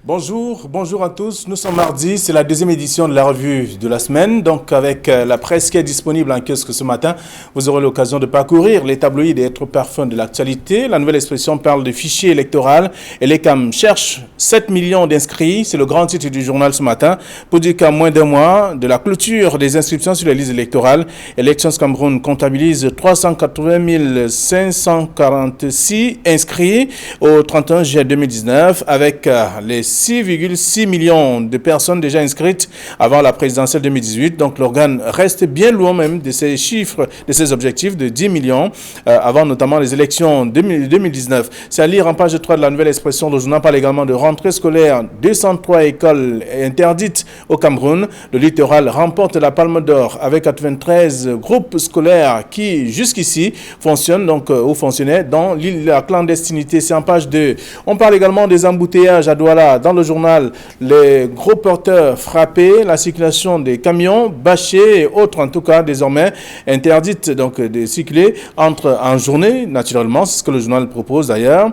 Bonjour à tous. Nous sommes mardi, c'est la deuxième édition de la revue de la semaine. Donc avec la presse qui est disponible en kiosque ce matin, vous aurez l'occasion de parcourir les tabloïds et être parfums de l'actualité. La nouvelle expression parle de fichier électoral et les CAM cherchent 7 millions d'inscrits. C'est le grand titre du journal ce matin pour dire qu'à moins d'un mois de la clôture des inscriptions sur les listes électorales, Elections Cameroun comptabilise 380 546 inscrits au 31 juillet 2019 avec les 6,6 millions de personnes déjà inscrites avant la présidentielle 2018. Donc l'organe reste bien loin même de ces chiffres, de ces objectifs de 10 millions avant notamment les élections 2019. C'est à lire en page 3 de la nouvelle expression. Le journal parle également de rentrée scolaire. 203 écoles interdites au Cameroun. Le littoral remporte la Palme d'Or avec 93 groupes scolaires qui jusqu'ici fonctionnent donc ou fonctionnaient dans la clandestinité. C'est en page 2. On parle également des embouteillages à Douala. Dans le journal, les gros porteurs frappés, la circulation des camions bâchés et autres en tout cas désormais interdites donc de circuler en journée naturellement, c'est ce que le journal propose d'ailleurs.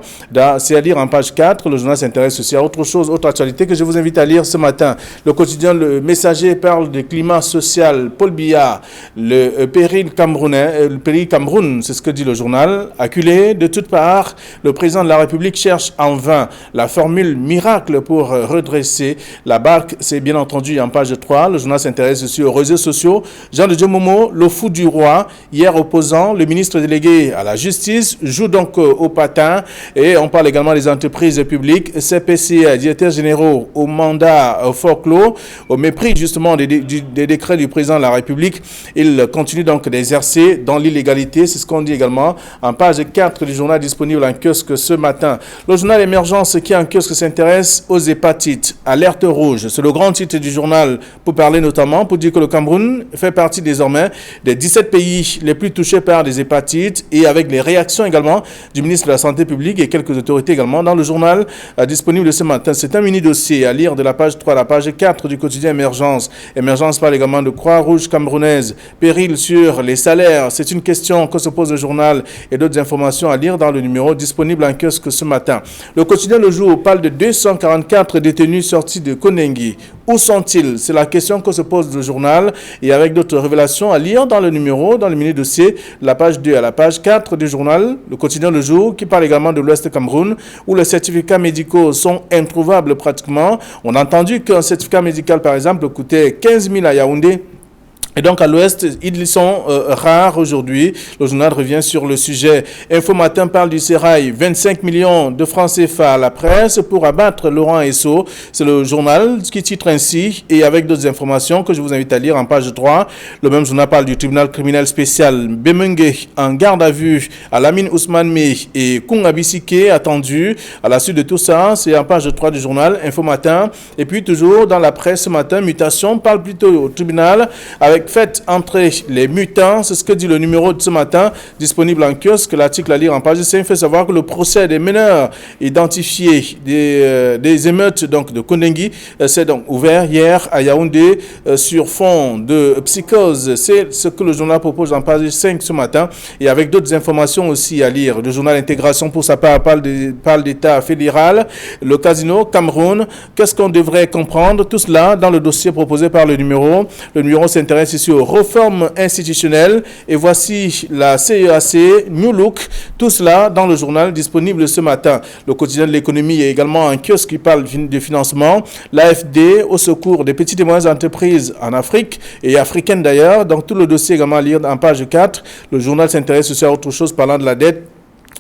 C'est à lire en page 4. Le journal s'intéresse aussi à autre chose, autre actualité que je vous invite à lire ce matin. Le quotidien Le Messager parle de climat social. Paul Biya, le péril camerounais, le péril Cameroun, c'est ce que dit le journal. Acculé de toutes parts, le président de la République cherche en vain la formule miracle pour redresser la barque. C'est bien entendu en page 3. Le journal s'intéresse aussi aux réseaux sociaux. Jean de Dieu Momo, le fou du roi, hier opposant, le ministre délégué à la justice, joue donc au patin. Et on parle également des entreprises publiques, CPC, directeurs généraux au mandat fort clos, au mépris justement des décrets du président de la République. Il continue donc d'exercer dans l'illégalité. C'est ce qu'on dit également en page 4 du journal disponible en kiosque ce matin. Le journal Émergence qui en kiosque s'intéresse aux hépatites. Alerte rouge, c'est le grand titre du journal pour parler notamment, pour dire que le Cameroun fait partie désormais des 17 pays les plus touchés par des hépatites et avec les réactions également du ministre de la Santé publique et quelques autorités également dans le journal disponible ce matin. C'est un mini dossier à lire de la page 3 à la page 4 du quotidien Émergence. Émergence parle également de Croix-Rouge camerounaise, péril sur les salaires. C'est une question que se pose le journal et d'autres informations à lire dans le numéro disponible en kiosque ce matin. Le quotidien Le Jour parle de 244 détenus sortis de Konengi. Où sont-ils? C'est la question que se pose le journal et avec d'autres révélations à lire dans le numéro, dans le mini dossier, la page 2 à la page 4 du journal, le quotidien Le Jour qui parle également de l'Ouest Cameroun où les certificats médicaux sont introuvables pratiquement. On a entendu qu'un certificat médical par exemple coûtait 15 000 à Yaoundé. Et donc à l'ouest, ils sont rares aujourd'hui. Le journal revient sur le sujet. Info Matin parle du sérail. 25 millions de francs CFA à la presse pour abattre Laurent Esso. C'est le journal qui titre ainsi et avec d'autres informations que je vous invite à lire en page 3. Le même journal parle du tribunal criminel spécial Bemengue en garde à vue à Lamine Ousmane Meh et Kung Abisike attendu. À la suite de tout ça, c'est en page 3 du journal Info Matin. Et puis toujours dans la presse ce matin, mutation parle plutôt au tribunal avec fait entrer les mutants, c'est ce que dit le numéro de ce matin, disponible en kiosque. L'article à lire en page 5 fait savoir que le procès des meneurs identifiés des émeutes donc de Konengi s'est donc ouvert hier à Yaoundé sur fond de psychose. C'est ce que le journal propose en page 5 ce matin et avec d'autres informations aussi à lire. Le journal Intégration pour sa part parle d'État fédéral, le casino Cameroun. Qu'est-ce qu'on devrait comprendre? Tout cela dans le dossier proposé par le numéro. Le numéro s'intéresse ici aux réformes institutionnelles et voici la CEAC New Look, tout cela dans le journal disponible ce matin. Le quotidien de l'économie est également un kiosque qui parle de financement, l'AFD au secours des petites et moyennes entreprises en Afrique et africaines d'ailleurs. Donc tout le dossier également à lire en page 4. Le journal s'intéresse aussi à autre chose parlant de la dette.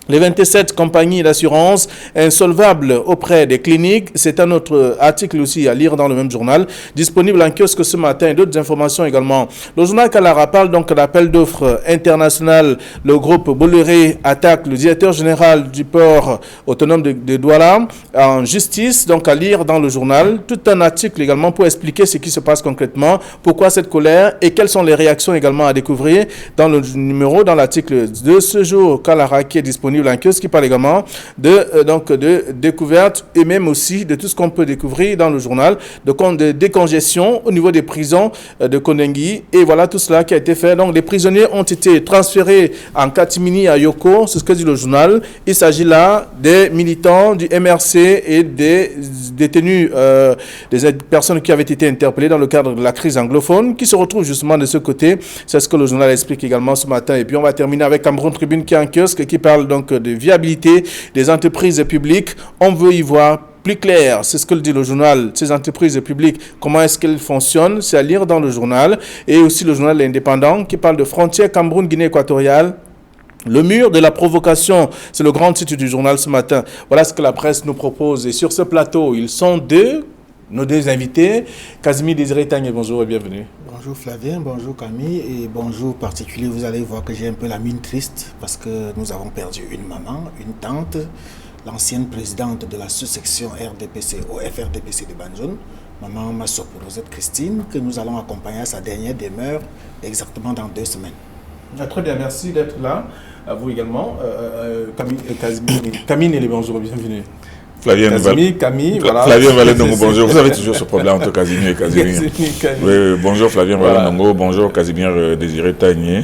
Les 27 compagnies d'assurance insolvables auprès des cliniques, c'est un autre article aussi à lire dans le même journal, disponible en kiosque ce matin et d'autres informations également. Le journal Kalara parle donc d'appel d'offres international. Le groupe Bolloré attaque le directeur général du port autonome de Douala en justice, donc à lire dans le journal. Tout un article également pour expliquer ce qui se passe concrètement, pourquoi cette colère et quelles sont les réactions également à découvrir dans le numéro, dans l'article de ce jour Kalara qui est disponible disponible en kiosque qui parle également de découverte et même aussi de tout ce qu'on peut découvrir dans le journal, de décongestion au niveau des prisons de Kondengi. Et voilà tout cela qui a été fait. Donc les prisonniers ont été transférés en catimini à Yoko, c'est ce que dit le journal. Il s'agit là des militants du MRC et des détenus, des personnes qui avaient été interpellées dans le cadre de la crise anglophone, qui se retrouvent justement de ce côté. C'est ce que le journal explique également ce matin. Et puis on va terminer avec Cameroun Tribune qui est en kiosque, qui parle donc de viabilité des entreprises publiques. On veut y voir plus clair, c'est ce que dit le journal, ces entreprises publiques, comment est-ce qu'elles fonctionnent, c'est à lire dans le journal. Et aussi le journal L'Indépendant qui parle de frontières Cameroun-Guinée équatoriale. Le mur de la provocation, c'est le grand titre du journal ce matin. Voilà ce que la presse nous propose. Et sur ce plateau, ils sont nos deux invités. Casimir Désiré Tagné, bonjour et bienvenue. Bonjour Flavien, bonjour Camille et bonjour particulier. Vous allez voir que j'ai un peu la mine triste parce que nous avons perdu une maman, une tante, l'ancienne présidente de la sous-section RDPC au FRDPC de Banjul, maman Massopo Rosette Christine, que nous allons accompagner à sa dernière demeure exactement dans 2 semaines. Très bien, merci d'être là. À vous également. Camille et bonjour, bienvenue. Camille, voilà. Flavien Valendongo, bonjour. Vous avez toujours ce problème entre Casimir et Casimir. Oui, bonjour Flavien Valendongo, bonjour Casimir Désiré Tagné.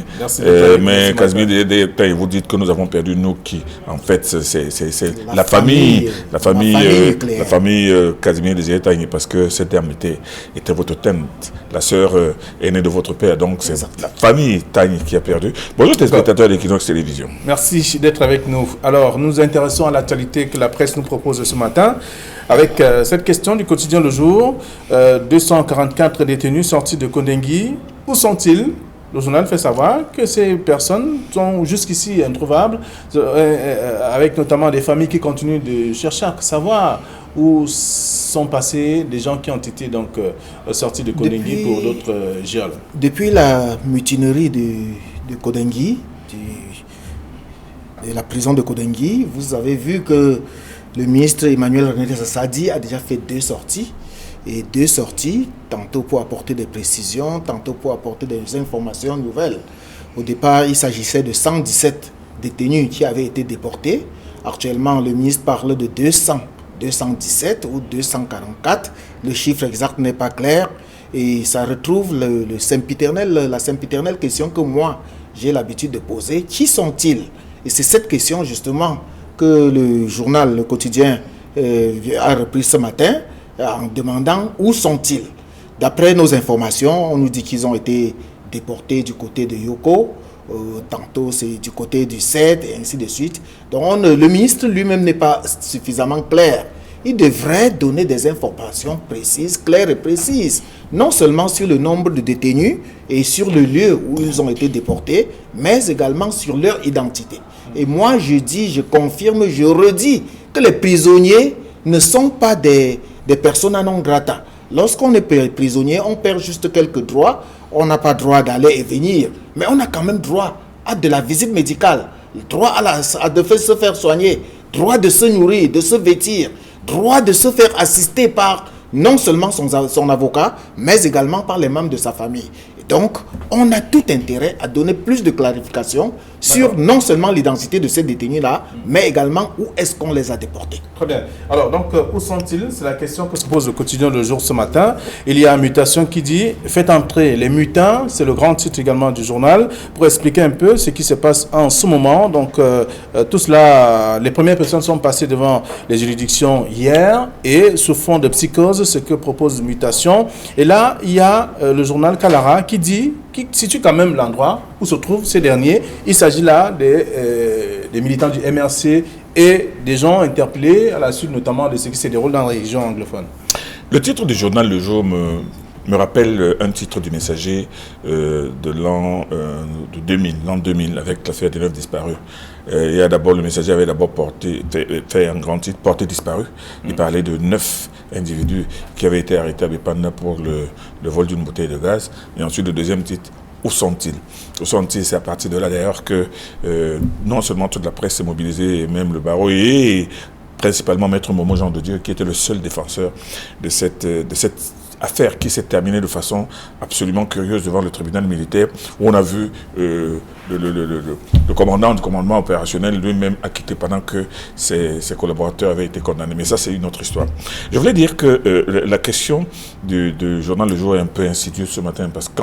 Mais Casimir Désiré Tagné, vous dites que nous avons perdu nous qui, en fait, c'est la famille Casimir Désiré Tagné, parce que cette dame était votre tante, la sœur aînée de votre père. Donc c'est la famille Tagné qui a perdu. Bonjour téléspectateurs d'Equinox Télévision. Merci d'être avec nous. Alors, nous nous intéressons à l'actualité que la presse nous propose ce matin, avec cette question du quotidien Le Jour. 244 détenus sortis de Kondengi. Où sont-ils? Le journal fait savoir que ces personnes sont jusqu'ici introuvables, avec notamment des familles qui continuent de chercher à savoir où sont passés des gens qui ont été donc sortis de Kondengi pour d'autres géoles. Depuis la mutinerie de Kondengi, de la prison de Kondengi, vous avez vu que le ministre Emmanuel René Sassadi a déjà fait 2 sorties. Et 2 sorties, tantôt pour apporter des précisions, tantôt pour apporter des informations nouvelles. Au départ, il s'agissait de 117 détenus qui avaient été déportés. Actuellement, le ministre parle de 217 ou 244. Le chiffre exact n'est pas clair. Et ça retrouve la sempiternelle question que moi, j'ai l'habitude de poser. Qui sont-ils? Et c'est cette question, justement, que le journal, le quotidien, a repris ce matin en demandant où sont-ils. D'après nos informations, on nous dit qu'ils ont été déportés du côté de Yoko, tantôt c'est du côté du CED et ainsi de suite. Donc le ministre lui-même n'est pas suffisamment clair. Il devrait donner des informations précises, claires et précises, non seulement sur le nombre de détenus et sur le lieu où ils ont été déportés, mais également sur leur identité. Et moi, je dis, je confirme, je redis que les prisonniers ne sont pas des personnes non grata. Lorsqu'on est prisonnier, on perd juste quelques droits. On n'a pas droit d'aller et venir, mais on a quand même droit à de la visite médicale, droit de se faire soigner, droit de se nourrir, de se vêtir, droit de se faire assister par non seulement son avocat, mais également par les membres de sa famille. Et donc, on a tout intérêt à donner plus de clarification sur non seulement l'identité de ces détenus-là, mais également où est-ce qu'on les a déportés. Très bien. Alors, donc, où sont-ils? C'est la question que se pose le quotidien Le Jour ce matin. Il y a une mutation qui dit « Faites entrer les mutins ». C'est le grand titre également du journal, pour expliquer un peu ce qui se passe en ce moment. Donc, tout cela, les premières personnes sont passées devant les juridictions hier, et sous fond de psychose, ce que propose mutation. Et là, il y a le journal Kalara qui situe quand même l'endroit où se trouvent ces derniers. Il s'agit là des militants du MRC et des gens interpellés à la suite notamment de ce qui se déroule dans la région anglophone. Le titre du journal Le Jour me rappelle un titre du Messager de l'an 2000, avec l'affaire des 9 disparus. Le Messager avait d'abord fait un grand titre, Porté disparu. Il parlait de 9 individus qui avaient été arrêtés à Bépanda pour le vol d'une bouteille de gaz. Et ensuite, le deuxième titre, où sont-ils? Où sont-ils? C'est à partir de là d'ailleurs que non seulement toute la presse s'est mobilisée, et même le barreau, et principalement Maître Momo Jean de Dieu, qui était le seul défenseur de cette affaire qui s'est terminée de façon absolument curieuse devant le tribunal militaire, où on a vu le commandant du commandement opérationnel lui-même acquitté pendant que ses collaborateurs avaient été condamnés. Mais ça, c'est une autre histoire. Je voulais dire que la question du journal Le Jour est un peu insidieuse ce matin, parce que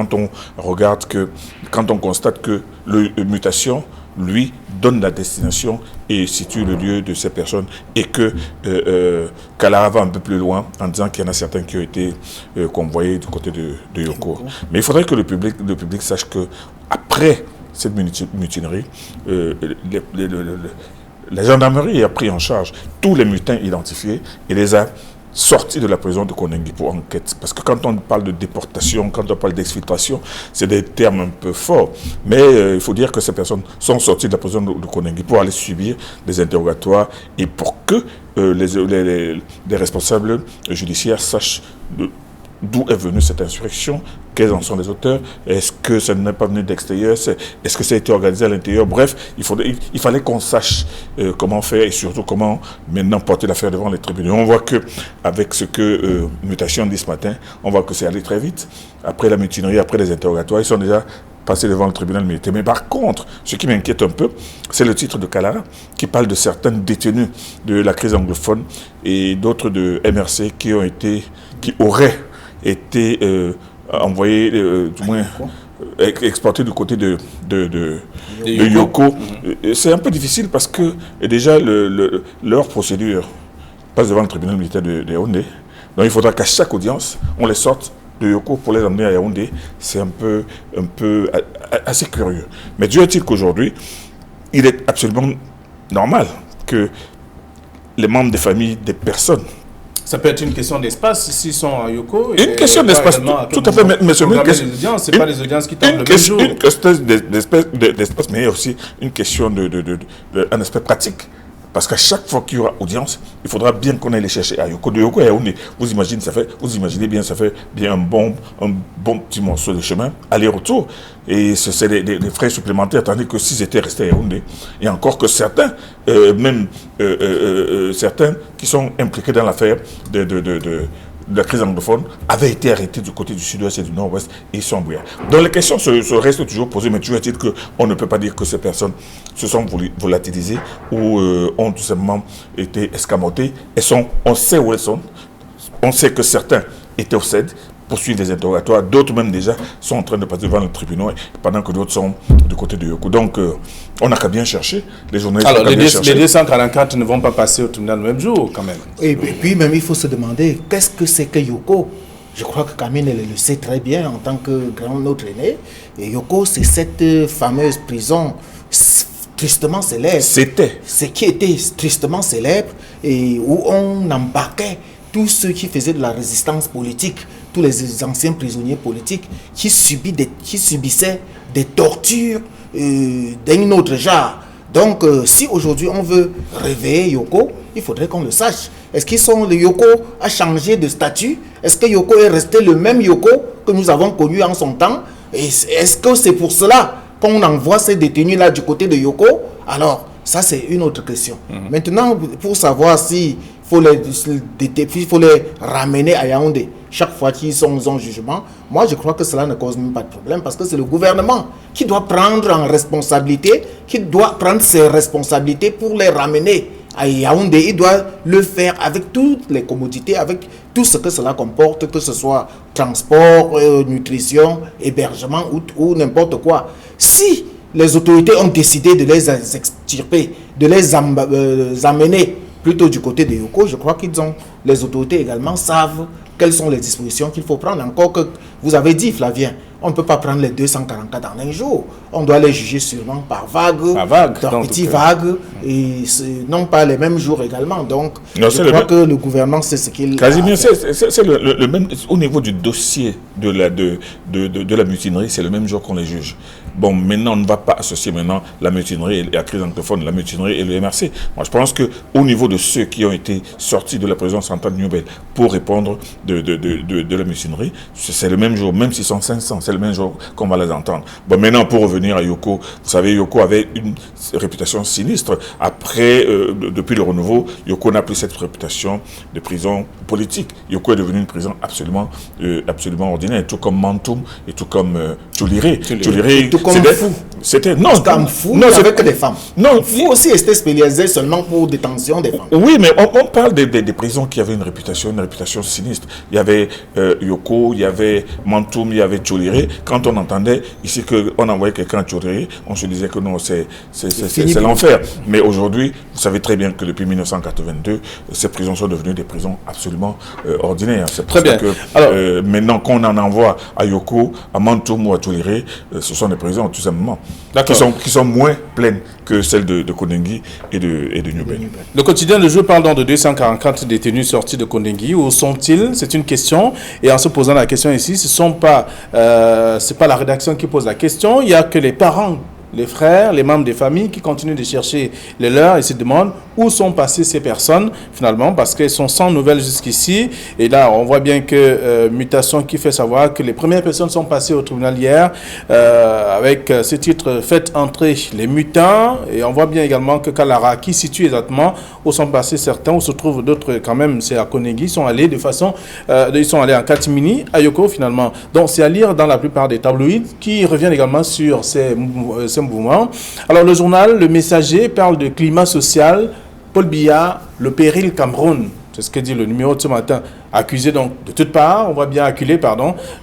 quand on constate que le Mutation, lui, donne la destination et situe le lieu de ces personnes, et que Kalara va un peu plus loin en disant qu'il y en a certains qui ont été convoyés du côté de Yoko. Mais il faudrait que le public sache que après cette mutinerie, la gendarmerie a pris en charge tous les mutins identifiés et les a sortis de la prison de Konengi pour enquête. Parce que quand on parle de déportation, quand on parle d'exfiltration, c'est des termes un peu forts. Mais il faut dire que ces personnes sont sorties de la prison de Konengi pour aller subir des interrogatoires et pour que les responsables judiciaires sachent d'où est venue cette insurrection, quels en sont les auteurs, est-ce que ça n'est pas venu d'extérieur, est-ce que ça a été organisé à l'intérieur. Bref, il fallait qu'on sache comment faire et surtout comment maintenant porter l'affaire devant les tribunaux. On voit qu'avec ce que Mutation dit ce matin, on voit que c'est allé très vite. Après la mutinerie, après les interrogatoires, ils sont déjà passés devant le tribunal militaire. Mais par contre, ce qui m'inquiète un peu, c'est le titre de Kalara qui parle de certains détenus de la crise anglophone et d'autres de MRC qui auraient été envoyés, du moins exportés du côté de Yoko. C'est un peu difficile parce que déjà leur procédure passe devant le tribunal militaire de Yaoundé. Donc il faudra qu'à chaque audience, on les sorte de Yoko pour les amener à Yaoundé. C'est un peu assez curieux. Mais Dieu est-il qu'aujourd'hui, il est absolument normal que les membres des familles des personnes. Ça peut être une question d'espace s'ils sont à Yoko. Une question d'espace, tout à fait, monsieur. Ce n'est pas les audiences qui tombent le même jour. Une question d'espace, mais il y a aussi une question un aspect pratique. Parce qu'à chaque fois qu'il y aura audience, il faudra bien qu'on aille les chercher à Yoko. De Yoko à Yaoundé, vous imaginez bien, ça fait bien un bon petit morceau de chemin, aller-retour. Et c'est des frais supplémentaires, tandis que s'ils étaient restés à Yaoundé, et encore que certains, certains qui sont impliqués dans l'affaire de la crise anglophone avaient été arrêtés du côté du sud-ouest et du nord-ouest et ils sont brillants. Donc les questions se restent toujours posées, mais toujours est-il qu'on ne peut pas dire que ces personnes se sont volatilisées ou ont tout simplement été escamotées. On sait où elles sont. On sait que certains étaient au CED, poursuivent des interrogatoires, d'autres même déjà sont en train de passer devant le tribunal, pendant que d'autres sont du côté de Yoko. Donc, on n'a qu'à bien chercher, les journalistes. Alors, les 244 ne vont pas passer au tribunal le même jour, quand même. Et puis, même, il faut se demander, qu'est-ce que c'est que Yoko? Je crois que Kamine le sait très bien en tant que grand autre aîné. Et Yoko, c'est cette fameuse prison tristement célèbre. C'est qui était tristement célèbre et où on embarquait tous ceux qui faisaient de la résistance politique, tous les anciens prisonniers politiques qui subissaient des tortures d'un autre genre. Donc, si aujourd'hui on veut réveiller Yoko, il faudrait qu'on le sache. Est-ce le Yoko a changé de statut? Est-ce que Yoko est resté le même Yoko que nous avons connu en son temps? Est-ce que c'est pour cela qu'on envoie ces détenus-là du côté de Yoko? Alors, ça c'est une autre question. Maintenant, pour savoir si il faut les ramener à Yaoundé chaque fois qu'ils sont en jugement. Moi, je crois que cela ne cause même pas de problème parce que c'est le gouvernement qui doit prendre en responsabilité, qui doit prendre ses responsabilités pour les ramener à Yaoundé. Il doit le faire avec toutes les commodités, avec tout ce que cela comporte, que ce soit transport, nutrition, hébergement ou n'importe quoi. Si les autorités ont décidé de les extirper, de les amener plutôt du côté de Yoko, je crois les autorités également savent quelles sont les dispositions qu'il faut prendre. Encore que vous avez dit, Flavien, on ne peut pas prendre les 244 en un jour. On doit les juger sûrement par vague, par petits vagues, et non pas les mêmes jours également. Donc, je crois que le gouvernement sait ce qu'il a fait. C'est le même, au niveau du dossier de la mutinerie, c'est le même jour qu'on les juge. bon, maintenant, on ne va pas associer maintenant la mutinerie et la crise anglophone, la mutinerie et le MRC. Moi, je pense qu'au niveau de ceux qui ont été sortis de la prison centrale de Newbel pour répondre de la mutinerie, c'est le même jour, même s'ils sont 500, c'est le même jour qu'on va les entendre. Bon, maintenant, pour revenir à Yoko, vous savez, Yoko avait une réputation sinistre. Après, depuis le renouveau, Yoko n'a plus cette réputation de prison politique. Yoko est devenu une prison absolument ordinaire, tout comme Mantoum et tout comme Tchouliré. Tout comme Fou. C'était comme Fou, non, c'est que des femmes. Non, Fou aussi était spécialisé seulement pour détention des femmes. Oui, mais on parle des prisons qui avaient une réputation sinistre. Il y avait Yoko, il y avait Mantoum, il y avait Tchouliré. Quand on entendait ici qu'on envoyait quelqu'un à Tchouliré, on se disait que non, c'est l'enfer. Mais aujourd'hui, vous savez très bien que depuis 1982, ces prisons sont devenues des prisons absolument ordinaires. C'est pour ça que alors, maintenant qu'on en envoie à Yoko, à Mantoum ou à Tchouliré, ce sont des prisons tout simplement qui sont moins pleines que celles de Kondengi et de Newbel. Le quotidien de jour parle donc de 244 détenus sortis de Kondengi. Où sont-ils? C'est une question. Et en se posant la question ici, c'est pas la rédaction qui pose la question. Il n'y a que les parents, les frères, les membres des familles qui continuent de chercher les leurs et se demandent où sont passées ces personnes finalement, parce qu'elles sont sans nouvelles jusqu'ici. Et là, on voit bien que Mutation qui fait savoir que les premières personnes sont passées au tribunal hier avec ce titre « Faites entrer les mutants ». Et on voit bien également que Kalara, qui situe exactement où sont passés certains, où se trouvent d'autres quand même, c'est à Kondengi, ils sont allés ils sont allés en catimini, à Yoko finalement. Donc c'est à lire dans la plupart des tabloïds qui reviennent également sur ces mouvements. Alors le journal Le Messager parle de climat social. Paul Biya, le péril Cameroun, c'est ce que dit le numéro de ce matin, accusé donc de toutes parts, on voit bien acculé,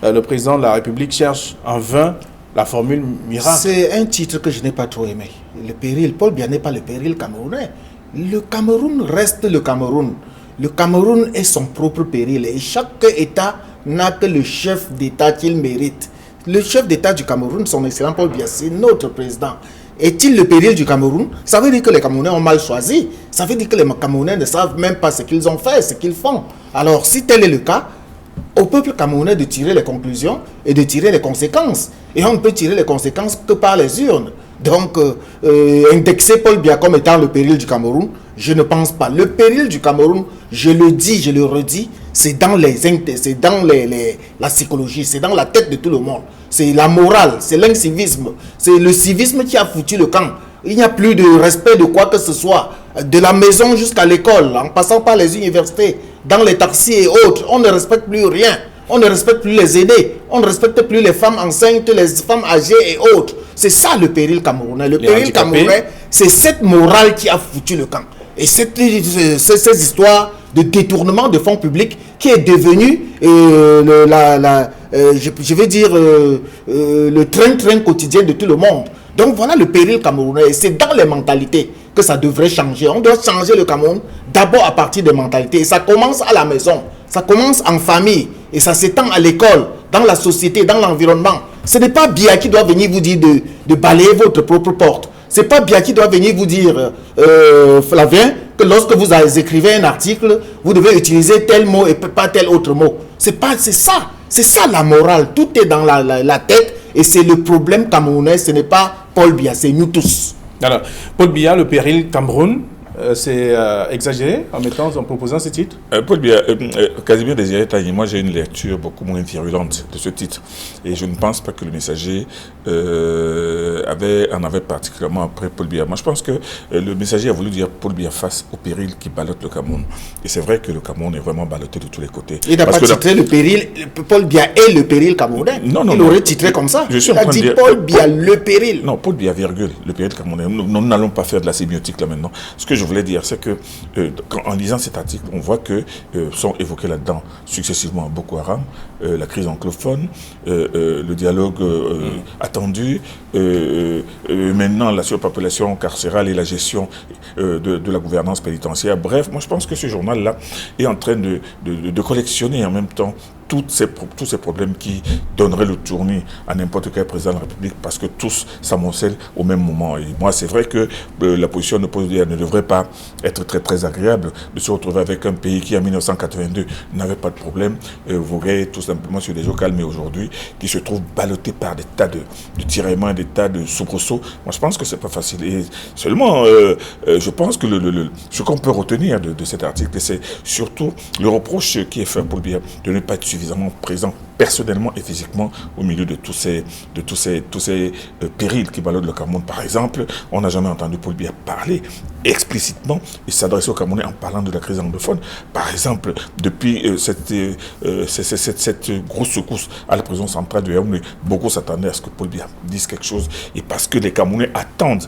le président de la République cherche en vain la formule miracle. C'est un titre que je n'ai pas trop aimé. Le péril, Paul Biya n'est pas le péril camerounais. Le Cameroun reste le Cameroun. Le Cameroun est son propre péril et chaque État n'a que le chef d'État qu'il mérite. Le chef d'État du Cameroun, son excellent Paul Biya, c'est notre président. Est-il le péril du Cameroun? Ça veut dire que les Camerounais ont mal choisi. Ça veut dire que les Camerounais ne savent même pas ce qu'ils ont fait, ce qu'ils font. Alors, si tel est le cas, au peuple camerounais de tirer les conclusions et de tirer les conséquences. Et on ne peut tirer les conséquences que par les urnes. Donc, indexer Paul Biya comme étant le péril du Cameroun, je ne pense pas. Le péril du Cameroun, je le dis, je le redis, c'est dans la psychologie, c'est dans la tête de tout le monde. C'est la morale, c'est l'incivisme, c'est le civisme qui a foutu le camp. Il n'y a plus de respect de quoi que ce soit, de la maison jusqu'à l'école, en passant par les universités, dans les taxis et autres. On ne respecte plus rien. On ne respecte plus les aînés. On ne respecte plus les femmes enceintes, les femmes âgées et autres. C'est ça le péril camerounais. Le péril camerounais, c'est cette morale qui a foutu le camp. Et ces histoires de détournement de fonds publics qui est devenu le train-train quotidien de tout le monde. Donc voilà le péril camerounais. Et c'est dans les mentalités que ça devrait changer. On doit changer le Cameroun d'abord à partir des mentalités. Et ça commence à la maison, ça commence en famille et ça s'étend à l'école, dans la société, dans l'environnement. Ce n'est pas Biya qui doit venir vous dire de balayer votre propre porte. Ce n'est pas Biya qui doit venir vous dire, Flavien, que lorsque vous écrivez un article, vous devez utiliser tel mot et pas tel autre mot. C'est ça la morale. Tout est dans la tête et c'est le problème camerounais. Ce n'est pas Paul Biya, c'est nous tous. Alors, Paul Biya, le péril Cameroun, c'est exagéré en proposant ce titre? Paul Biya, Casimir Désiré Taï, moi j'ai une lecture beaucoup moins virulente de ce titre. Et je ne pense pas que le Messager en avait particulièrement après Paul Biya. Moi je pense que le Messager a voulu dire Paul Biya face au péril qui ballotte le Cameroun. Et c'est vrai que le Cameroun est vraiment ballotté de tous les côtés. Il n'a pas titré le péril, Paul Biya est le péril camerounais. Non, il aurait titré comme ça. Il a dit Paul Biya le péril. Non, Paul Biya, virgule, le péril camerounais. Nous n'allons pas faire de la sémiotique là maintenant. Ce que je voulais dire, c'est que en lisant cet article, on voit que sont évoqués là-dedans successivement Boko Haram, la crise anglophone, le dialogue attendu, maintenant la surpopulation carcérale et la gestion de la gouvernance pénitentiaire. Bref, moi je pense que ce journal-là est en train de collectionner en même temps tous ces problèmes qui donneraient le tournis à n'importe quel président de la République parce que tous s'amoncellent au même moment. Et moi, c'est vrai que la position de Paul Biya ne devrait pas être très très agréable de se retrouver avec un pays qui en 1982 n'avait pas de problème, voguait tout simplement sur des eaux calmes, mais aujourd'hui qui se trouve ballotté par des tas de tiraillements, des tas de soubresauts. Moi, je pense que c'est pas facile. Et seulement, je pense que ce qu'on peut retenir de cet article, c'est surtout le reproche qui est fait à Paul Biya de ne pas être suffisamment présent personnellement et physiquement au milieu de tous ces périls qui ballottent le Cameroun. Par exemple, on n'a jamais entendu Paul Biya parler explicitement et s'adresser aux Camerounais en parlant de la crise anglophone. Par exemple, depuis cette grosse secousse à la prison centrale de Yaoundé, beaucoup s'attendaient à ce que Paul Biya dise quelque chose et parce que les Camerounais attendent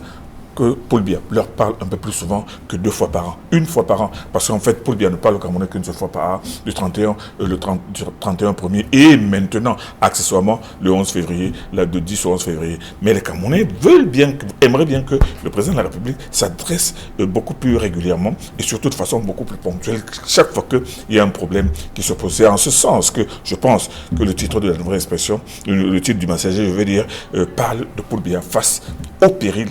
que Paul Biya leur parle un peu plus souvent que 2 fois par an. 1 fois par an. Parce qu'en fait, Paul Biya ne parle au Camerounais qu'une seule fois par an, du 31 premier et maintenant, accessoirement, le 11 février, de 10 au 11 février. Mais les Camerounais aimeraient bien que le président de la République s'adresse beaucoup plus régulièrement et surtout de façon beaucoup plus ponctuelle chaque fois qu'il y a un problème qui se pose. C'est en ce sens que je pense que le titre de la nouvelle expression, le titre du messager, je veux dire, parle de Paul Biya face au péril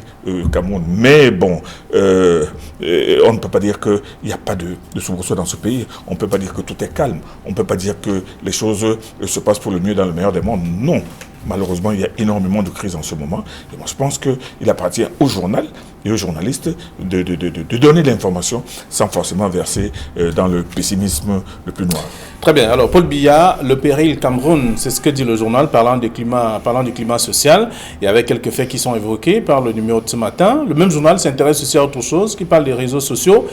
Cameroun. Mais bon, on ne peut pas dire qu'il n'y a pas de soubresaut dans ce pays. On ne peut pas dire que tout est calme. On ne peut pas dire que les choses se passent pour le mieux dans le meilleur des mondes. Non. Malheureusement, il y a énormément de crises en ce moment. Et moi, je pense qu'il appartient au journal et aux journalistes de donner l'information sans forcément verser dans le pessimisme le plus noir. Très bien. Alors, Paul Biya, le péril Cameroun, c'est ce que dit le journal parlant du climat social et avec quelques faits qui sont évoqués par le numéro de ce matin. Le même journal s'intéresse aussi à autre chose qui parle des réseaux sociaux.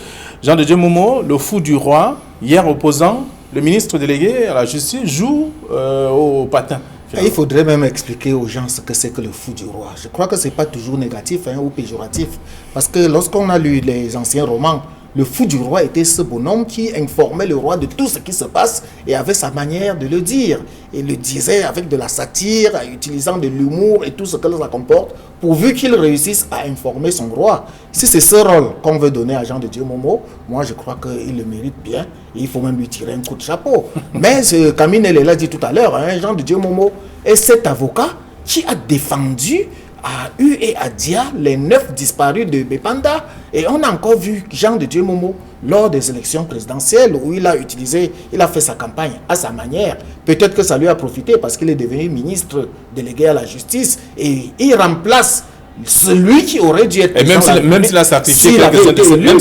Jean de Dieu Momo, le fou du roi, hier opposant, le ministre délégué à la justice joue au patin. Il faudrait même expliquer aux gens ce que c'est que le fou du roi. Je crois que ce n'est pas toujours négatif ou péjoratif. Parce que lorsqu'on a lu les anciens romans, le fou du roi était ce bonhomme qui informait le roi de tout ce qui se passe et avait sa manière de le dire. Et le disait avec de la satire, utilisant de l'humour et tout ce que ça comporte, pourvu qu'il réussisse à informer son roi. Si c'est ce rôle qu'on veut donner à Jean de Dieu Momo, moi je crois qu'il le mérite bien. Et il faut même lui tirer un coup de chapeau. Mais Camille l'a dit tout à l'heure, Jean de Dieu Momo est cet avocat qui a défendu à U et à Dia les 9 disparus de Bépanda. Et on a encore vu Jean de Dieu Momo lors des élections présidentielles où il a fait sa campagne à sa manière. Peut-être que ça lui a profité parce qu'il est devenu ministre délégué à la justice et il remplace celui qui aurait dû être... Et même s'il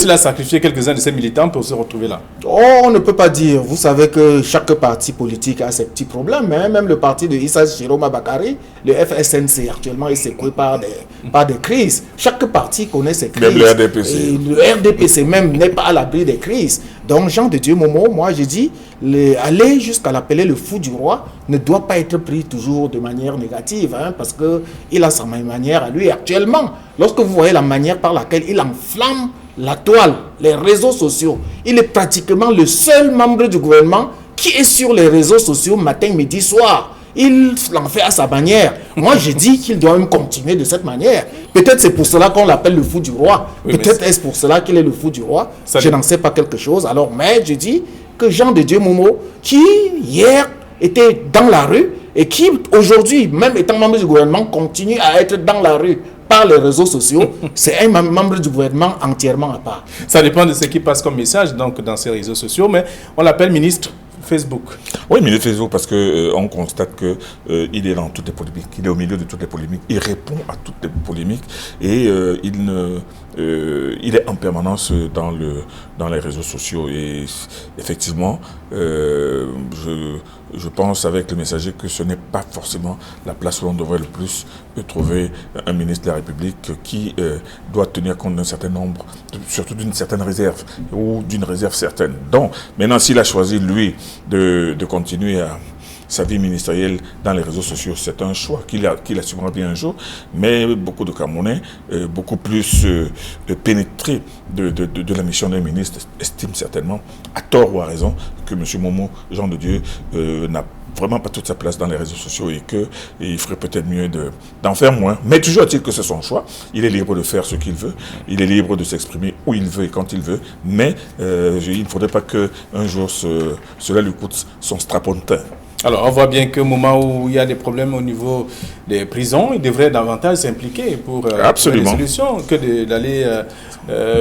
a sacrifié quelques-uns de ses militants pour se retrouver là. Oh, on ne peut pas dire. Vous savez que chaque parti politique a ses petits problèmes. Même le parti de Issa Jérôme Bakary, le FSNC actuellement, est secoué par des crises. Chaque parti connaît ses crises. Même le RDPC. Et le RDPC même n'est pas à l'abri des crises. Donc Jean de Dieu Momo, moi je dis, aller jusqu'à l'appeler le fou du roi ne doit pas être pris toujours de manière négative, parce qu'il a sa manière à lui. Actuellement, lorsque vous voyez la manière par laquelle il enflamme la toile, les réseaux sociaux, il est pratiquement le seul membre du gouvernement qui est sur les réseaux sociaux matin, midi, soir. Il l'en fait à sa manière. Moi, je dis qu'il doit même continuer de cette manière. Peut-être c'est pour cela qu'on l'appelle le fou du roi. Oui, peut-être est-ce pour cela qu'il est le fou du roi. Je n'en sais pas quelque chose. Alors, mais je dis que Jean de Dieu Momo, qui hier était dans la rue et qui aujourd'hui, même étant membre du gouvernement, continue à être dans la rue par les réseaux sociaux, c'est un membre du gouvernement entièrement à part. Ça dépend de ce qui passe comme message donc, dans ces réseaux sociaux, mais on l'appelle ministre Facebook. Oui, ministre Facebook, parce qu'on constate qu'il est dans toutes les polémiques, il est au milieu de toutes les polémiques, il répond à toutes les polémiques et il est en permanence dans les réseaux sociaux. Et effectivement, je pense avec le messager que ce n'est pas forcément la place où l'on devrait le plus trouver un ministre de la République qui doit tenir compte d'un certain nombre, surtout d'une certaine réserve ou d'une réserve certaine. Donc, maintenant, s'il a choisi, lui, de continuer sa vie ministérielle dans les réseaux sociaux, c'est un choix qu'il assumera bien un jour, mais beaucoup de Camerounais, beaucoup plus pénétrés de la mission d'un ministre, estiment certainement, à tort ou à raison, que M. Momo, Jean de Dieu, n'a vraiment pas toute sa place dans les réseaux sociaux et qu'il ferait peut-être mieux d'en faire moins. Mais toujours est-il que c'est son choix. Il est libre de faire ce qu'il veut. Il est libre de s'exprimer où il veut et quand il veut. Mais il ne faudrait pas qu'un jour cela lui coûte son strapontin. Alors, on voit bien qu'au moment où il y a des problèmes au niveau des prisons, il devrait davantage s'impliquer pour trouver des solutions que d'aller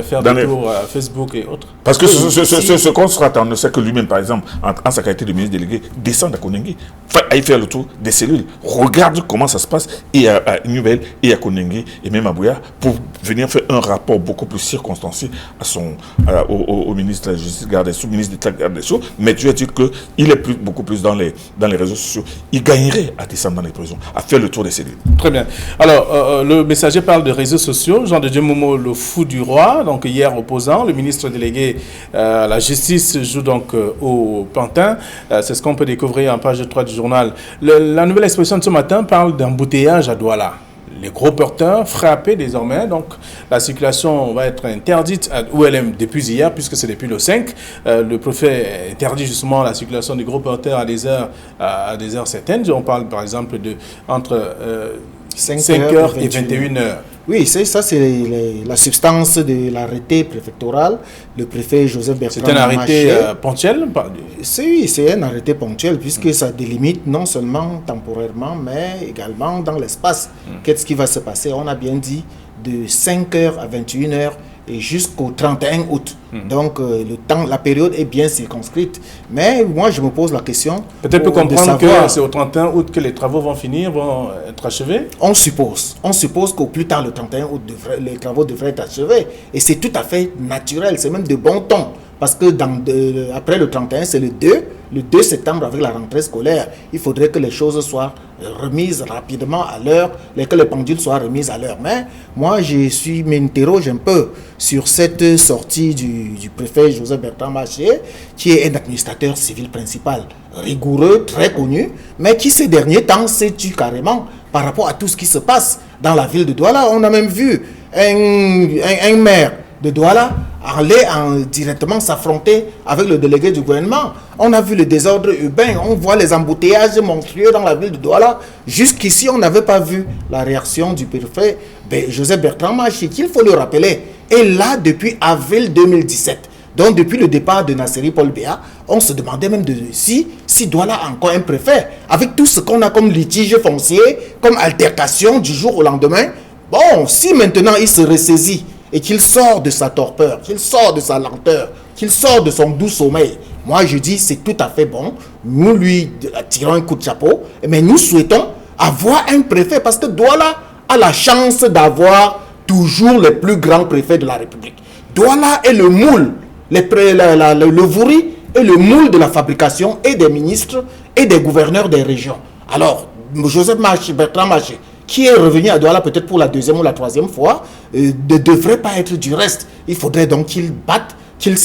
faire des tours à Facebook et autres. Parce que ce qu'on se attend, on sait que lui-même, par exemple, en sa qualité de ministre délégué, descend à Konengi, aille faire le tour des cellules, regarde comment ça se passe, et à Nubel, et à Konengi, et même à Bouya, pour venir faire un rapport beaucoup plus circonstancié au ministre de la Justice, garde des Sceaux, ministre d'État, garde des Sceaux, mais tu as dit qu'il est beaucoup plus dans les réseaux sociaux. Il gagnerait à descendre dans les prisons, à faire le tour des cellules. Très bien. Alors, le messager parle de réseaux sociaux. Jean de Dieu Momo, le fou du roi, donc hier opposant, le ministre délégué à la justice joue donc au Pantin. C'est ce qu'on peut découvrir en page 3 du journal. La nouvelle expression de ce matin parle d'embouteillage à Douala. Les gros porteurs frappés désormais, donc la circulation va être interdite à OLM depuis hier, puisque c'est depuis le 5. Le préfet interdit justement la circulation des gros porteurs à des heures certaines. On parle par exemple entre 5h et 21h. Oui, c'est la substance de l'arrêté préfectoral. Le préfet Joseph Bertrand. C'est un arrêté ponctuel? Oui, c'est un arrêté ponctuel puisque ça délimite non seulement temporairement, mais également dans l'espace. Qu'est-ce qui va se passer? On a bien dit de 5h à 21h et jusqu'au 31 août. Donc, la période est bien circonscrite. Mais moi, je me pose la question. Peut-être peut comprendre que c'est au 31 août que les travaux vont finir, vont être achevés? On suppose qu'au plus tard, le 31 août, les travaux devraient être achevés. Et c'est tout à fait naturel, c'est même de bon ton. Parce que après le 31, c'est le 2 septembre avec la rentrée scolaire. Il faudrait que les choses soient remises rapidement à l'heure, que les pendules soient remises à l'heure. Mais moi, m'interroge un peu sur cette sortie du préfet Joseph Bertrand Maché, qui est un administrateur civil principal, rigoureux, très connu, mais qui ces derniers temps s'est tué carrément par rapport à tout ce qui se passe dans la ville de Douala. On a même vu un maire de Douala aller directement s'affronter avec le délégué du gouvernement. On a vu le désordre urbain, on voit les embouteillages monstrueux dans la ville de Douala. Jusqu'ici, on n'avait pas vu la réaction du préfet Joseph Bertrand Maché, qu'il faut le rappeler, est là depuis avril 2017. Donc, depuis le départ de Nasseri Paul Béa, on se demandait même si Douala a encore un préfet. Avec tout ce qu'on a comme litige foncier, comme altercation du jour au lendemain, bon, si maintenant il se ressaisit et qu'il sort de sa torpeur, qu'il sort de sa lenteur, qu'il sort de son doux sommeil, moi je dis c'est tout à fait bon. Nous lui tirons un coup de chapeau, mais nous souhaitons avoir un préfet parce que Douala a la chance d'avoir toujours les plus grands préfets de la République. Douala est le moule, le Vouri est le moule de la fabrication et des ministres et des gouverneurs des régions. Alors, Joseph Bertrand Maché, qui est revenu à Douala peut-être pour la deuxième ou la troisième fois, ne devrait pas être du reste. Il faudrait donc qu'il batte, qu'il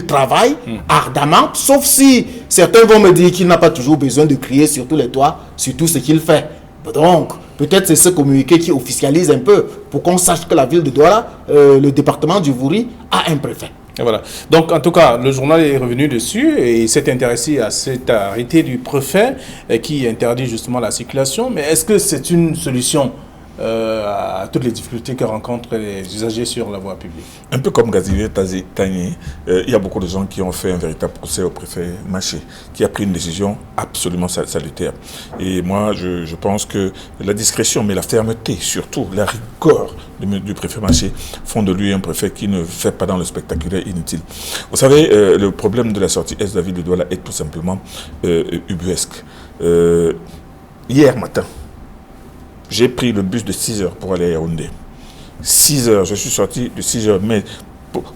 travaille ardemment, sauf si certains vont me dire qu'il n'a pas toujours besoin de crier sur tous les toits, sur tout ce qu'il fait. Donc, peut-être c'est ce communiqué qui officialise un peu pour qu'on sache que la ville de Douala, le département du Vouri, a un préfet. Et voilà. Donc, en tout cas, le journal est revenu dessus et s'est intéressé à cet arrêté du préfet qui interdit justement la circulation. Mais est-ce que c'est une solution à toutes les difficultés que rencontrent les usagers sur la voie publique? Un peu comme Gazilier Tagné, il y a beaucoup de gens qui ont fait un véritable procès au préfet Maché, qui a pris une décision absolument salutaire. Et moi, je pense que la discrétion, mais la fermeté, surtout la rigueur du préfet Maché, font de lui un préfet qui ne fait pas dans le spectaculaire inutile. Vous savez, le problème de la sortie est de la ville de Douala est tout simplement ubuesque. Hier matin, j'ai pris le bus de 6 heures pour aller à Yaoundé. 6 heures, je suis sorti de 6 heures, mais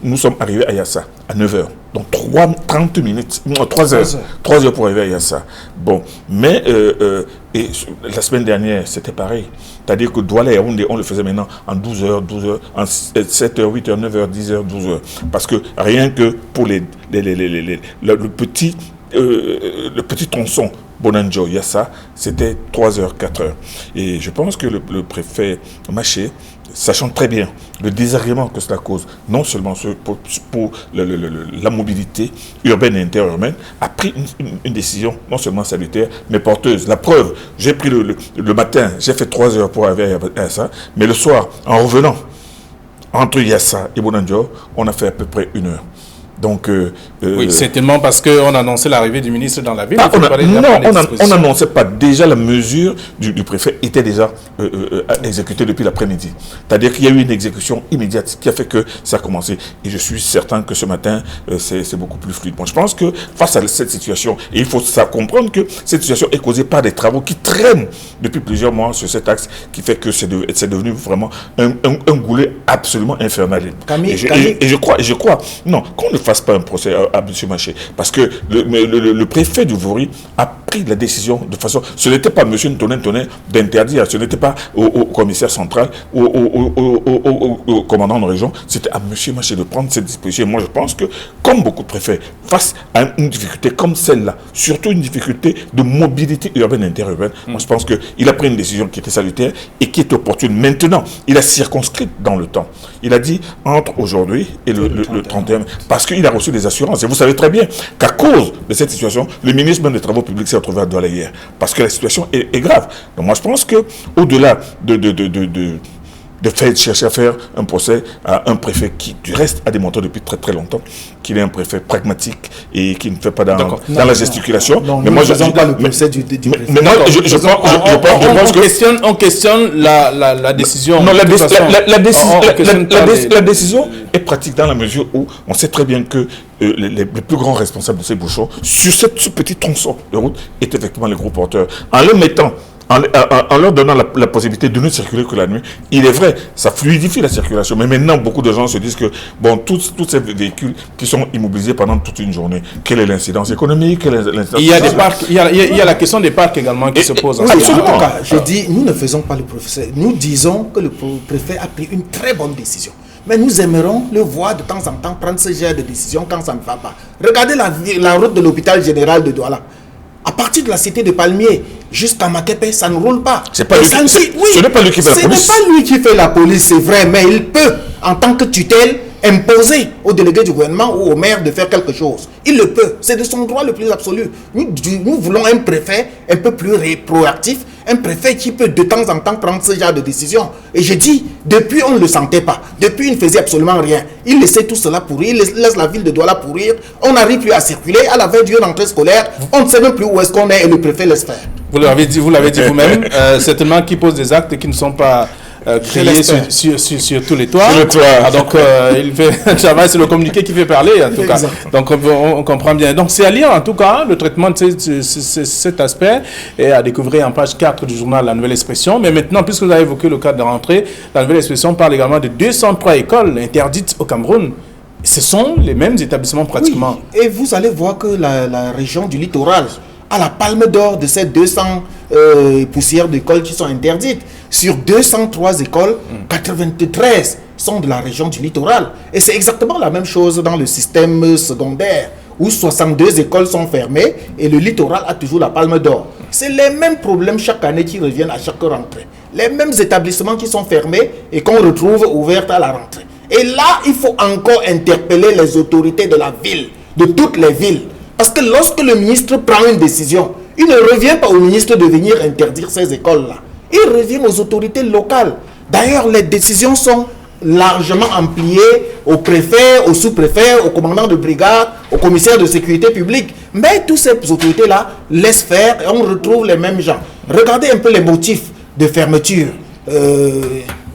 nous sommes arrivés à Yassa à 9 heures. Donc 30 minutes, 3 heures. 3 heures pour arriver à Yassa. Bon, mais et la semaine dernière, c'était pareil. C'est-à-dire que Douala et Yaoundé, on le faisait maintenant en 12 heures, en 7 heures, 8 heures, 9 heures, 10 heures, 12 heures. Parce que rien que pour le petit le petit tronçon Bonanjo, Yassa, c'était 3 heures, 4 heures. Et je pense que le préfet Maché, sachant très bien le désagrément que cela cause, non seulement pour la mobilité urbaine et interurbaine, a pris une décision non seulement salutaire, mais porteuse. La preuve, j'ai pris le matin, j'ai fait 3 heures pour arriver à Yassa, mais le soir, en revenant, entre Yassa et Bonanjo, on a fait à peu près 1 heure. Donc, oui, c'est tellement parce qu'on annonçait l'arrivée du ministre dans la ville. On n'annonçait pas. Déjà, la mesure du préfet était déjà exécutée depuis l'après-midi. C'est-à-dire qu'il y a eu une exécution immédiate qui a fait que ça a commencé. Et je suis certain que ce matin, c'est beaucoup plus fluide. Bon, je pense que face à cette situation, et il faut comprendre que cette situation est causée par des travaux qui traînent depuis plusieurs mois sur cet axe, qui fait que c'est devenu vraiment un goulet absolument infernal. Et je crois, non, qu'on ne fasse pas un procès à M. Maché, parce que le préfet du Vori a pris la décision de façon, ce n'était pas M. Ntonin d'interdire, ce n'était pas au commissaire central ou au commandant de région, c'était à M. Maché de prendre cette disposition. Moi je pense que, comme beaucoup de préfets, face à une difficulté comme celle-là, surtout une difficulté de mobilité urbaine et interurbaine, moi je pense qu'il a pris une décision qui était salutaire et qui est opportune. Maintenant, il a circonscrit dans le temps. Il a dit entre aujourd'hui et le 31, parce qu'il a reçu des assurances. Et vous savez très bien qu'à cause de cette situation, le ministre même des Travaux publics s'est retrouvé à Douala hier. Parce que la situation est grave. Donc moi je pense qu'au-delà de chercher à faire un procès à un préfet qui, du reste, a démontré depuis très très longtemps qu'il est un préfet pragmatique et qui ne fait pas dans la gesticulation. Mais moi, je ne pas le procès du préfet. Mais moi, on questionne la décision. Non, la décision est pratique dans la mesure où on sait très bien que les plus grands responsables de ces bouchons, sur ce petit tronçon de route, est effectivement les gros porteurs. En le mettant, en leur donnant la possibilité de ne circuler que la nuit, il est vrai, ça fluidifie la circulation. Mais maintenant, beaucoup de gens se disent que, bon, tous ces véhicules qui sont immobilisés pendant toute une journée, quelle est l'incidence économique, quelle est l'incidence... Il y a la question des parcs également qui se pose. Oui, absolument. Je dis, nous ne faisons pas le professeur. Nous disons que le préfet a pris une très bonne décision. Mais nous aimerons le voir de temps en temps prendre ce genre de décision quand ça ne va pas. Regardez la route de l'hôpital général de Douala. À partir de la cité de Palmier jusqu'à Makepe, ça ne roule pas. Ce n'est pas lui qui fait la police. Ce n'est pas lui qui fait la police, c'est vrai, mais il peut, en tant que tutelle, imposer au délégué du gouvernement ou au maire de faire quelque chose. Il le peut. C'est de son droit le plus absolu. Nous voulons un préfet un peu plus proactif, un préfet qui peut de temps en temps prendre ce genre de décision. Et je dis, depuis on ne le sentait pas. Depuis il ne faisait absolument rien. Il laissait tout cela pourrir, il laisse la ville de Douala pourrir. On n'arrive plus à circuler. À la veille d'une rentrée scolaire, on ne sait même plus où est-ce qu'on est et le préfet laisse faire. Vous l'avez dit vous-même, certainement qui pose des actes qui ne sont pas créés sur tous les toits. Donc il fait un travail, c'est le communiqué qui fait parler en tout cas. Donc on comprend bien. Donc c'est à lire en tout cas le traitement de cet aspect et à découvrir en page 4 du journal La Nouvelle Expression. Mais maintenant, puisque vous avez évoqué le cadre de rentrée, La Nouvelle Expression parle également de 203 écoles interdites au Cameroun. Ce sont les mêmes établissements pratiquement. Oui. Et vous allez voir que la région du littoral a la palme d'or de ces 200 poussières d'écoles qui sont interdites. Sur 203 écoles, 93 sont de la région du littoral. Et c'est exactement la même chose dans le système secondaire, où 62 écoles sont fermées et le littoral a toujours la palme d'or. C'est les mêmes problèmes chaque année qui reviennent à chaque rentrée. Les mêmes établissements qui sont fermés et qu'on retrouve ouverts à la rentrée. Et là, il faut encore interpeller les autorités de la ville, de toutes les villes. Parce que lorsque le ministre prend une décision, il ne revient pas au ministre de venir interdire ces écoles-là. Il revient aux autorités locales. D'ailleurs, les décisions sont largement ampliées au préfet, au sous-préfet, au commandant de brigade, au commissaire de sécurité publique. Mais toutes ces autorités-là laissent faire et on retrouve les mêmes gens. Regardez un peu les motifs de fermeture.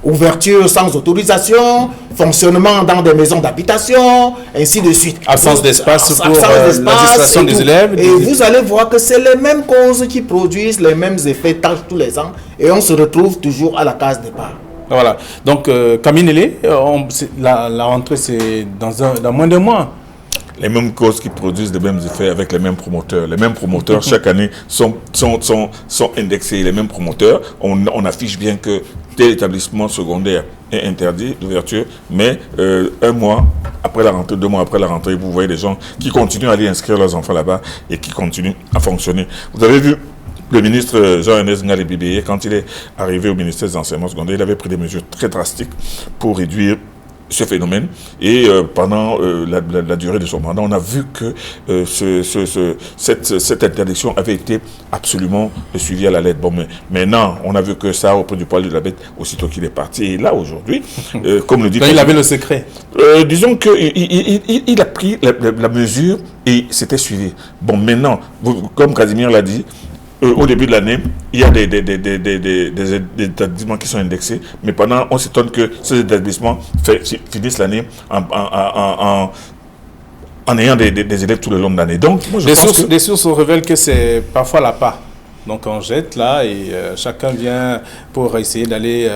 Ouverture sans autorisation, fonctionnement dans des maisons d'habitation, ainsi de suite. Absence d'espace pour la distraction des élèves. Et vous allez voir que c'est les mêmes causes qui produisent les mêmes effets tâches tous les ans et on se retrouve toujours à la case départ. Voilà. Donc, Kaminele, la rentrée, c'est dans moins d'un mois. Les mêmes causes qui produisent les mêmes effets avec les mêmes promoteurs. Les mêmes promoteurs, chaque année, sont indexés. Les mêmes promoteurs, on affiche bien que tel établissement secondaire est interdit d'ouverture, mais 1 mois après la rentrée, 2 mois après la rentrée, vous voyez des gens qui continuent à aller inscrire leurs enfants là-bas et qui continuent à fonctionner. Vous avez vu le ministre Jean-Ernest Ngalé-Bibeye, quand il est arrivé au ministère des enseignements secondaires, il avait pris des mesures très drastiques pour réduire ce phénomène, et pendant la durée de son mandat, on a vu que cette interdiction avait été absolument suivie à la lettre. Bon, mais maintenant, on a vu que ça au point du poil de la bête aussitôt qu'il est parti. Et là, aujourd'hui, comme le dit... il avait le secret. Disons qu'il a pris la mesure et c'était suivi. Bon, maintenant, comme Casimir l'a dit, au début de l'année, il y a des établissements qui sont indexés, mais pendant, on s'étonne que ces établissements finissent l'année en ayant des élèves tout le long de l'année. Donc, moi, des sources révèlent que c'est parfois la part. Donc on jette là et chacun vient pour essayer d'aller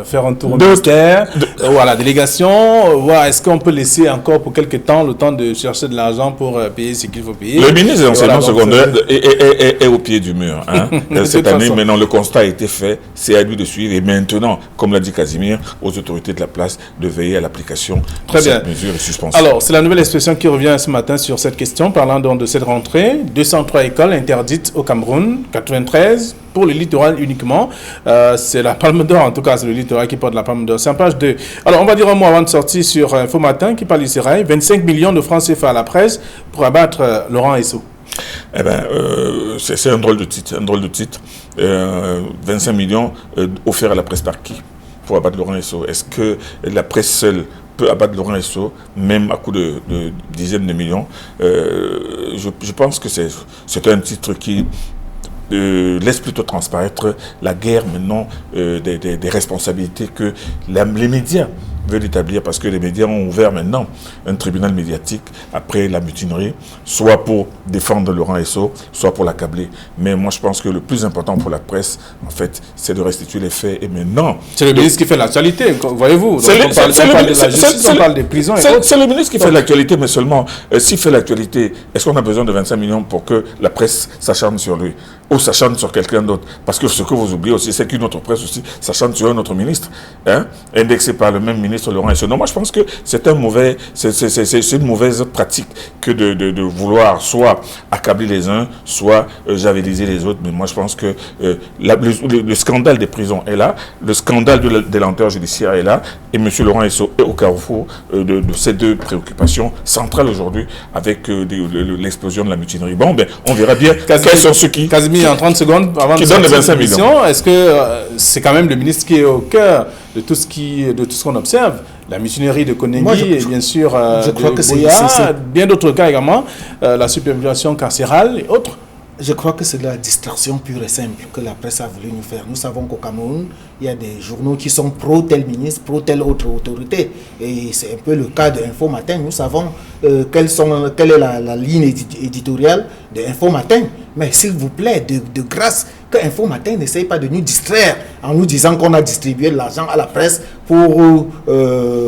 faire un tour au ministère ou à la délégation, voir est-ce qu'on peut laisser encore pour quelques temps le temps de chercher de l'argent pour payer ce qu'il faut payer. Le ministre de l'enseignement secondaire est au pied du mur. Hein. Cette année, maintenant, le constat a été fait, c'est à lui de suivre. Et maintenant, comme l'a dit Casimir, aux autorités de la place de veiller à l'application de cette mesure de suspension. Alors, c'est la nouvelle expression qui revient ce matin sur cette question, parlant donc de cette rentrée. 203 écoles interdites au Cameroun, 93 pour le littoral uniquement. C'est la Palme d'Or, en tout cas, c'est le littoral qui porte la Palme d'Or. C'est en page 2. Alors, on va dire un mot avant de sortir sur Info Matin qui parle du 25 millions de francs CFA à la presse pour abattre Laurent Esso. Eh bien, c'est un drôle de titre. 25 millions offerts à la presse par qui pour abattre Laurent Esso? Est-ce que la presse seule peut abattre Laurent Esso, même à coup de dizaines de millions? Je pense que c'est un titre qui laisse plutôt transparaître la guerre maintenant des responsabilités que les médias veulent établir, parce que les médias ont ouvert maintenant un tribunal médiatique après la mutinerie, soit pour défendre Laurent Esso, soit pour l'accabler. Mais moi, je pense que le plus important pour la presse, en fait, c'est de restituer les faits. Et maintenant... C'est le ministre qui fait l'actualité, voyez-vous. On parle de la justice, on parle des prisons. C'est le ministre qui fait l'actualité, mais seulement, s'il fait l'actualité, est-ce qu'on a besoin de 25 millions pour que la presse s'acharne sur lui ou s'acharne sur quelqu'un d'autre? Parce que ce que vous oubliez aussi, c'est qu'une autre presse aussi s'acharne sur un autre ministre, hein, indexé par le même ministre Laurent Esso. Non, moi je pense que c'est une mauvaise pratique que de vouloir soit accabler les uns, soit javeliser les autres. Mais moi je pense que le scandale des prisons est là, le scandale des lenteurs judiciaires est là, et M. Laurent Esso est au carrefour de ces deux préoccupations centrales aujourd'hui avec l'explosion de la mutinerie. Bon, ben, on verra bien quels sont ceux qui... Casimir, en 30 secondes, avant qui donne les 25 millions. Est-ce que c'est quand même le ministre qui est au cœur de tout ce qu'on observe? La mutinerie de Konengi et bien sûr je crois que Boya, bien d'autres cas également, la superpopulation carcérale et autres. Je crois que c'est de la distraction pure et simple que la presse a voulu nous faire. Nous savons qu'au Cameroun, il y a des journaux qui sont pro-tel ministre, pro-telle autre autorité. Et c'est un peu le cas de Info Matin. Nous savons quelle est la ligne éditoriale de Info Matin. Mais s'il vous plaît, de grâce, que Info Matin n'essaye pas de nous distraire en nous disant qu'on a distribué de l'argent à la presse pour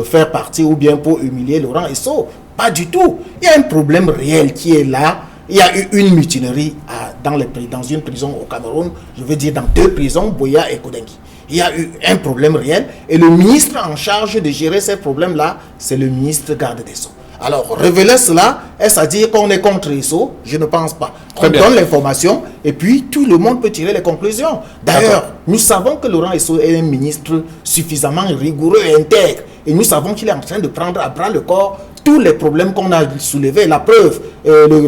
faire partie ou bien pour humilier Laurent Esso. Pas du tout. Il y a un problème réel qui est là. Il y a eu une mutinerie dans une prison au Cameroun, je veux dire dans 2 prisons, Boya et Konengi. Il y a eu un problème réel et le ministre en charge de gérer ces problèmes-là, c'est le ministre garde des Sceaux. Alors, révéler cela, est-ce à dire qu'on est contre Esso? Je ne pense pas. On donne l'information et puis tout le monde peut tirer les conclusions. D'ailleurs, nous savons que Laurent Esso est un ministre suffisamment rigoureux et intègre. Et nous savons qu'il est en train de prendre à bras le corps tous les problèmes qu'on a soulevés. La preuve,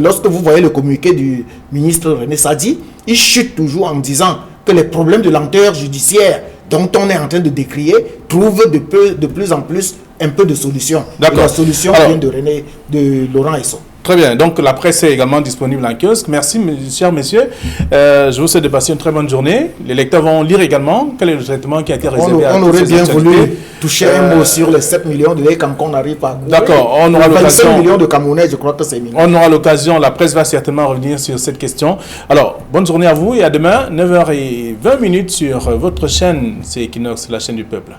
lorsque vous voyez le communiqué du ministre René Sadi, il chute toujours en disant que les problèmes de lenteur judiciaire dont on est en train de décrier trouvent de plus en plus un peu de solution. D'accord. La solution vient de Laurent Esso. Très bien. Donc, la presse est également disponible en kiosque. Merci, chers messieurs. Je vous souhaite de passer une très bonne journée. Les lecteurs vont lire également quel est le traitement qui a été réservé à on aurait bien actualités. voulu toucher un mot sur les 7 millions de quand on arrive à... D'accord. On aura l'occasion. 25 millions de Camerounais, je crois que c'est mignon. On aura l'occasion. La presse va certainement revenir sur cette question. Alors, bonne journée à vous et à demain, 9h20 sur votre chaîne. C'est Equinox, la chaîne du peuple.